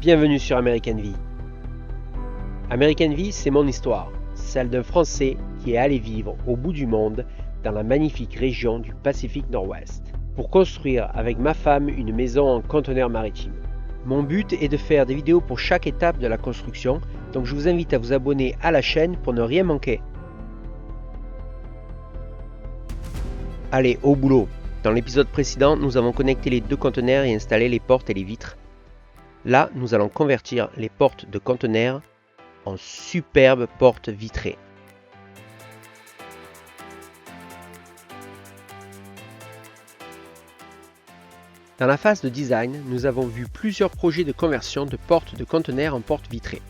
Bienvenue sur American Vie. American Vie, c'est mon histoire, celle d'un Français qui est allé vivre au bout du monde dans la magnifique région du Pacifique Nord-Ouest pour construire avec ma femme une maison en conteneur maritime. Mon but est de faire des vidéos pour chaque étape de la construction, donc je vous invite à vous abonner à la chaîne pour ne rien manquer. Allez, au boulot! Dans l'épisode précédent, nous avons connecté les deux conteneurs et installé les portes et les vitres. Là, nous allons convertir les portes de conteneurs en superbes portes vitrées. Dans la phase de design, nous avons vu plusieurs projets de conversion de portes de conteneurs en portes vitrées,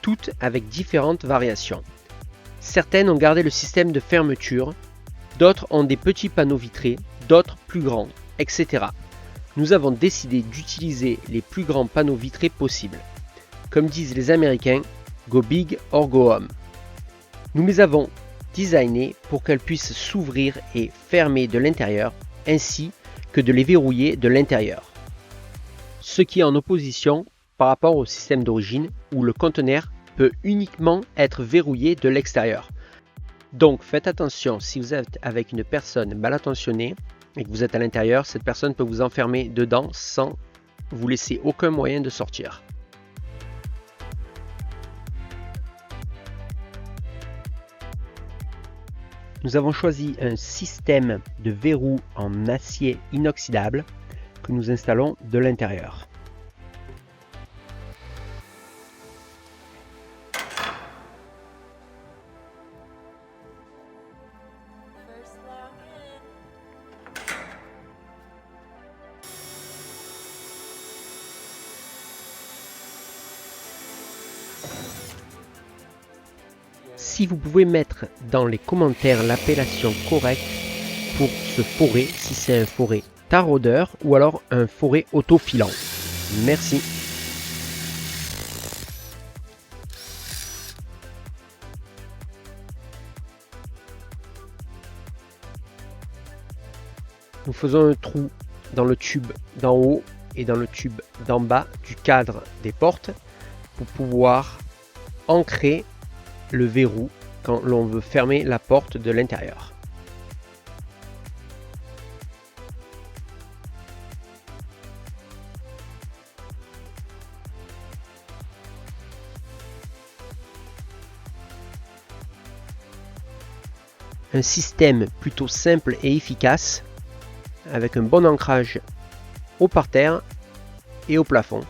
toutes avec différentes variations. Certaines ont gardé le système de fermeture, d'autres ont des petits panneaux vitrés, d'autres plus grands, etc. Nous avons décidé d'utiliser les plus grands panneaux vitrés possibles. Comme disent les Américains, go big or go home. Nous les avons designés pour qu'elles puissent s'ouvrir et fermer de l'intérieur, ainsi que de les verrouiller de l'intérieur. Ce qui est en opposition par rapport au système d'origine où le conteneur peut uniquement être verrouillé de l'extérieur. Donc faites attention, si vous êtes avec une personne mal intentionnée et que vous êtes à l'intérieur, cette personne peut vous enfermer dedans sans vous laisser aucun moyen de sortir. Nous avons choisi un système de verrou en acier inoxydable que nous installons de l'intérieur. Si vous pouvez mettre dans les commentaires l'appellation correcte pour ce foret, si c'est un foret taraudeur ou alors un foret autofilant. Merci. Nous faisons un trou dans le tube d'en haut et dans le tube d'en bas du cadre des portes pour pouvoir ancrer le verrou quand l'on veut fermer la porte de l'intérieur. Un système plutôt simple et efficace avec un bon ancrage au parterre et au plafond.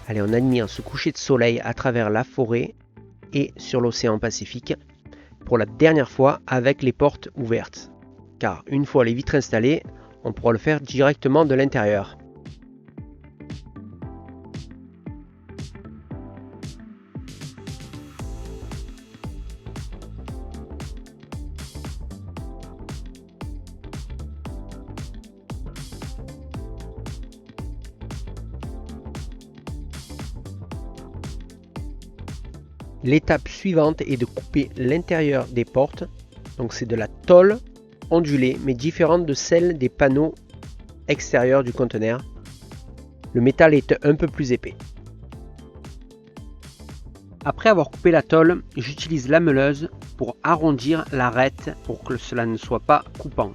Allez, on admire ce coucher de soleil à travers la forêt et sur l'océan Pacifique pour la dernière fois avec les portes ouvertes. Car une fois les vitres installées, on pourra le faire directement de l'intérieur. L'étape suivante est de couper l'intérieur des portes, donc c'est de la tôle ondulée mais différente de celle des panneaux extérieurs du conteneur. Le métal est un peu plus épais. Après avoir coupé la tôle, j'utilise la meuleuse pour arrondir l'arête pour que cela ne soit pas coupant.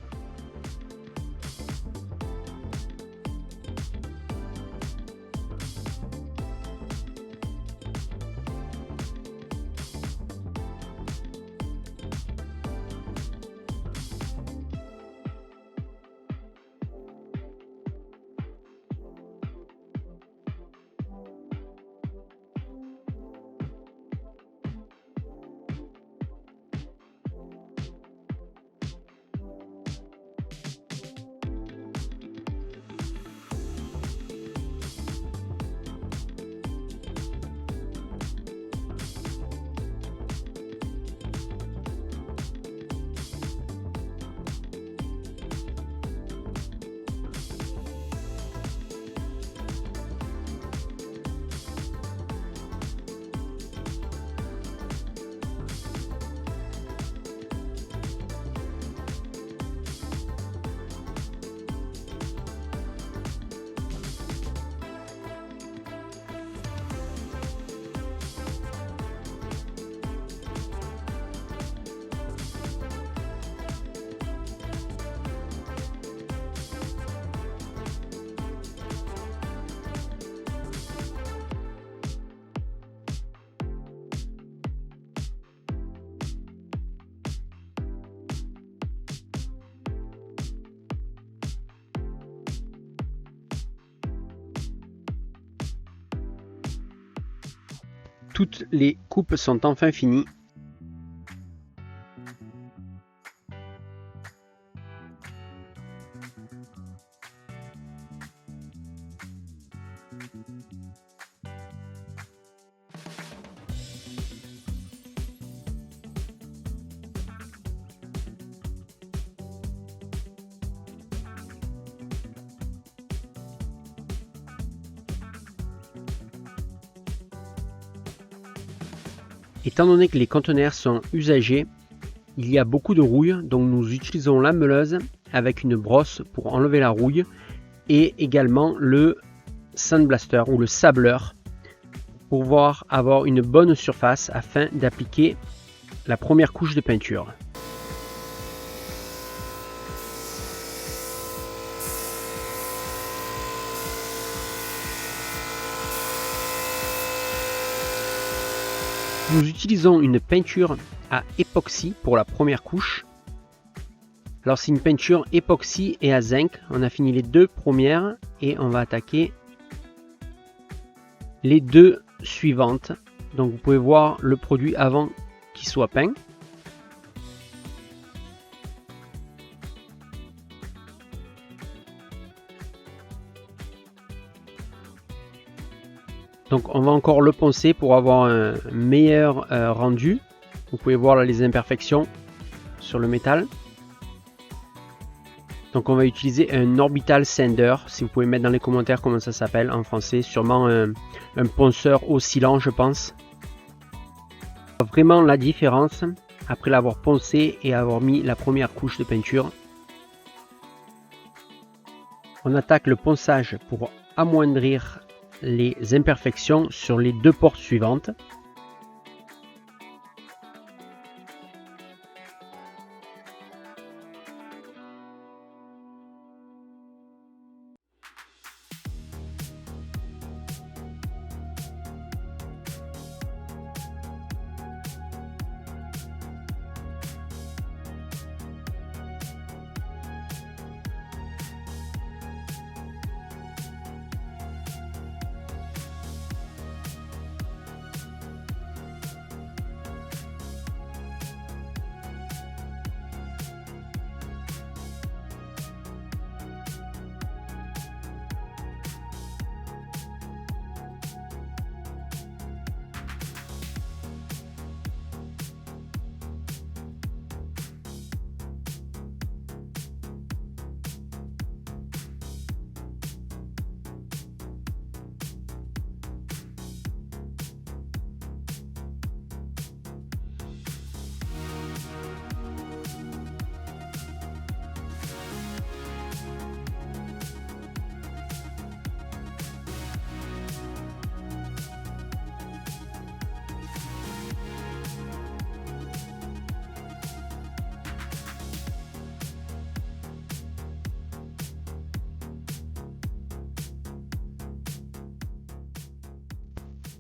Toutes les coupes sont enfin finies. Étant donné que les conteneurs sont usagés, il y a beaucoup de rouille, donc nous utilisons la meuleuse avec une brosse pour enlever la rouille et également le sandblaster ou le sableur pour pouvoir avoir une bonne surface afin d'appliquer la première couche de peinture. Nous utilisons une peinture à époxy pour la première couche. Alors c'est une peinture époxy et à zinc. On a fini les deux premières et on va attaquer les deux suivantes. Donc vous pouvez voir le produit avant qu'il soit peint. Donc on va encore le poncer pour avoir un meilleur rendu. Vous pouvez voir là les imperfections sur le métal. Donc on va utiliser un orbital sander. Si vous pouvez mettre dans les commentaires comment ça s'appelle en français. Sûrement un ponceur oscillant je pense. Vraiment la différence après l'avoir poncé et avoir mis la première couche de peinture. On attaque le ponçage pour amoindrir les imperfections sur les deux portes suivantes.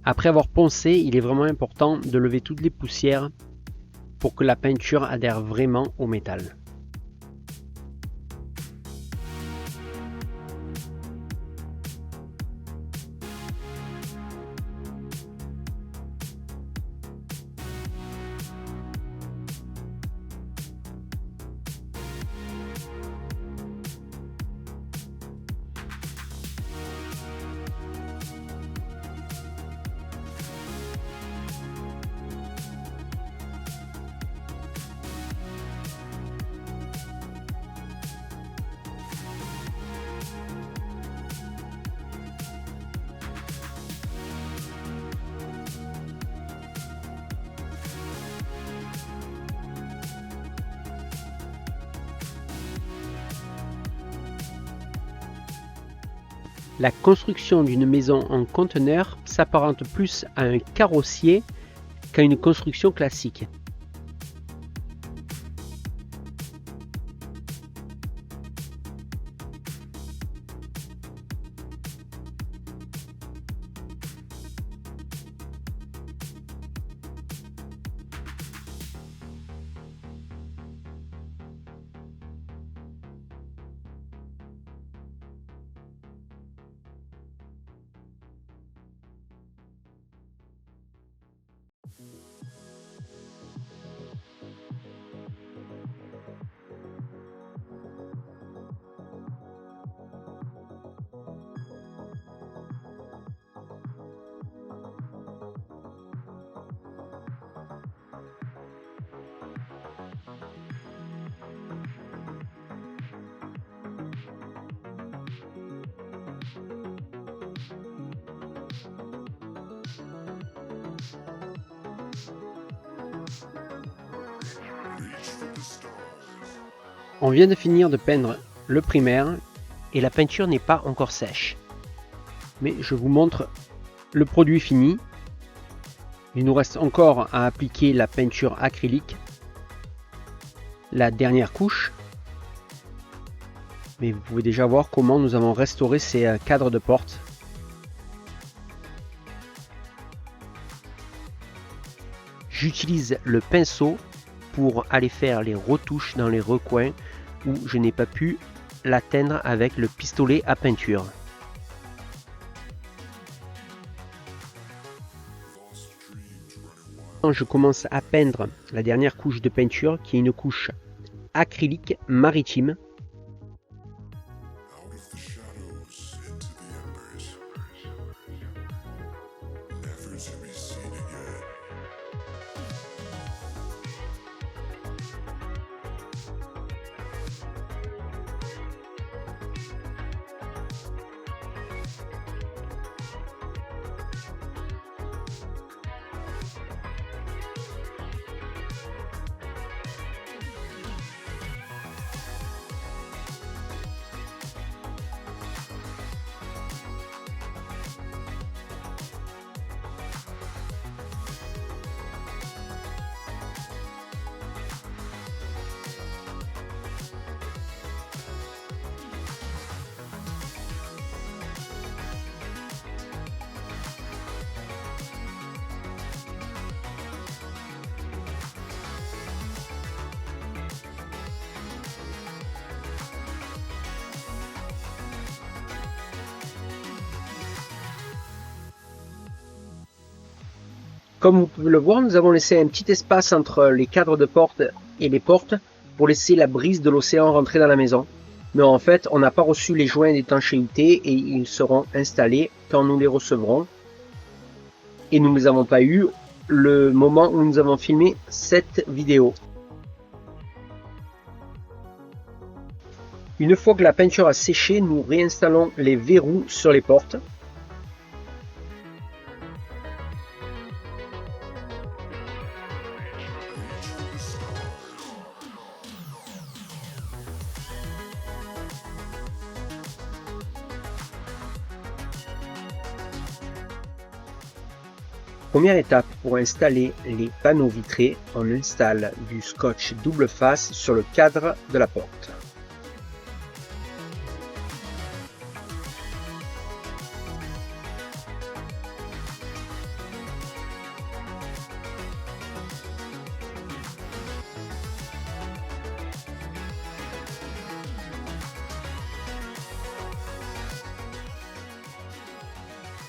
Après avoir poncé, il est vraiment important de lever toutes les poussières pour que la peinture adhère vraiment au métal. La construction d'une maison en conteneur s'apparente plus à un carrossier qu'à une construction classique. On vient de finir de peindre le primaire et la peinture n'est pas encore sèche. Mais je vous montre le produit fini. Il nous reste encore à appliquer la peinture acrylique, la dernière couche. Mais vous pouvez déjà voir comment nous avons restauré ces cadres de porte. J'utilise le pinceau pour aller faire les retouches dans les recoins où je n'ai pas pu l'atteindre avec le pistolet à peinture. Je commence à peindre la dernière couche de peinture qui est une couche acrylique maritime. Comme vous pouvez le voir, nous avons laissé un petit espace entre les cadres de porte et les portes pour laisser la brise de l'océan rentrer dans la maison. Mais en fait, on n'a pas reçu les joints d'étanchéité et ils seront installés quand nous les recevrons. Et nous ne les avons pas eu le moment où nous avons filmé cette vidéo. Une fois que la peinture a séché, nous réinstallons les verrous sur les portes. Première étape, pour installer les panneaux vitrés, on installe du scotch double face sur le cadre de la porte.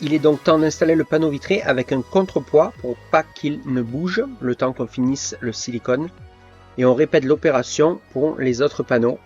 Il est donc temps d'installer le panneau vitré avec un contrepoids pour pas qu'il ne bouge le temps qu'on finisse le silicone. Et on répète l'opération pour les autres panneaux.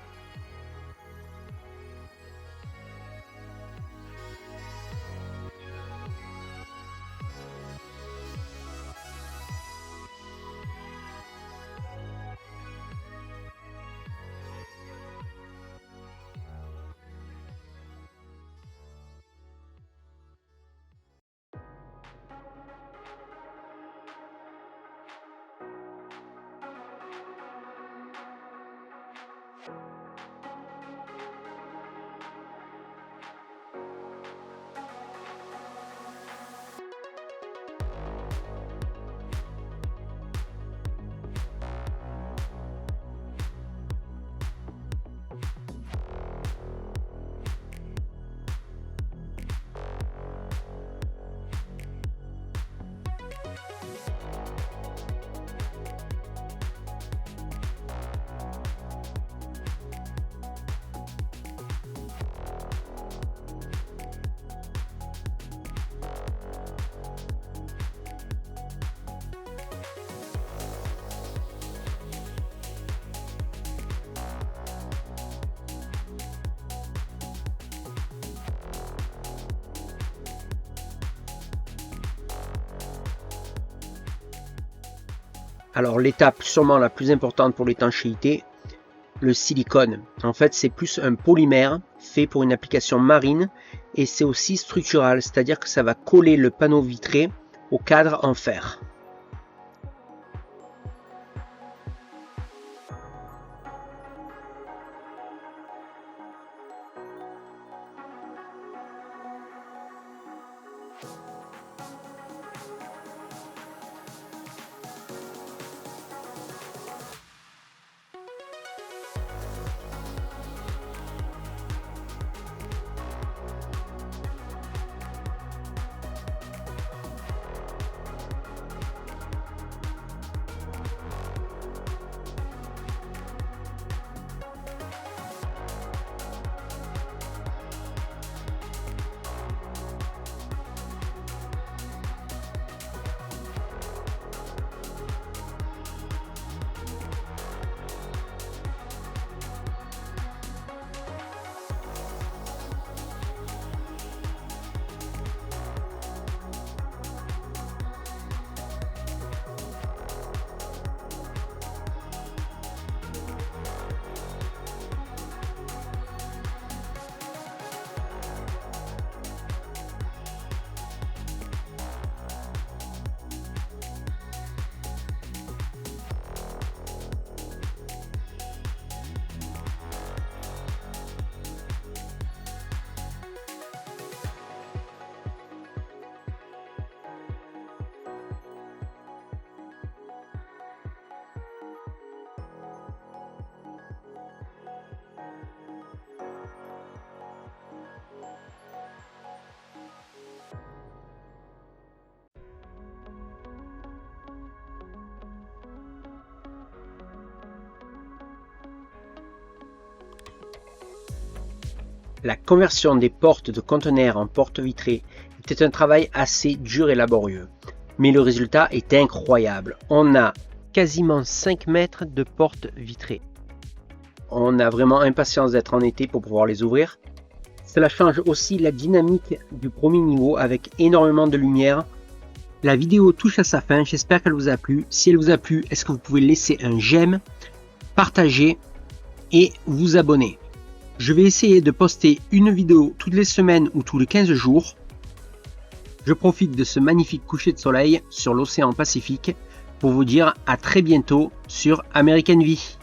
Alors l'étape sûrement la plus importante pour l'étanchéité, le silicone. En fait, c'est plus un polymère fait pour une application marine et c'est aussi structural, c'est-à-dire que ça va coller le panneau vitré au cadre en fer. La conversion des portes de conteneurs en portes vitrées était un travail assez dur et laborieux, mais le résultat est incroyable. On a quasiment 5 mètres de portes vitrées. On a vraiment impatience d'être en été pour pouvoir les ouvrir. Cela change aussi la dynamique du premier niveau avec énormément de lumière. La vidéo touche à sa fin, j'espère qu'elle vous a plu. Si elle vous a plu, est-ce que vous pouvez laisser un j'aime, partager et vous abonner. Je vais essayer de poster une vidéo toutes les semaines ou tous les 15 jours. Je profite de ce magnifique coucher de soleil sur l'océan Pacifique pour vous dire à très bientôt sur American Vie.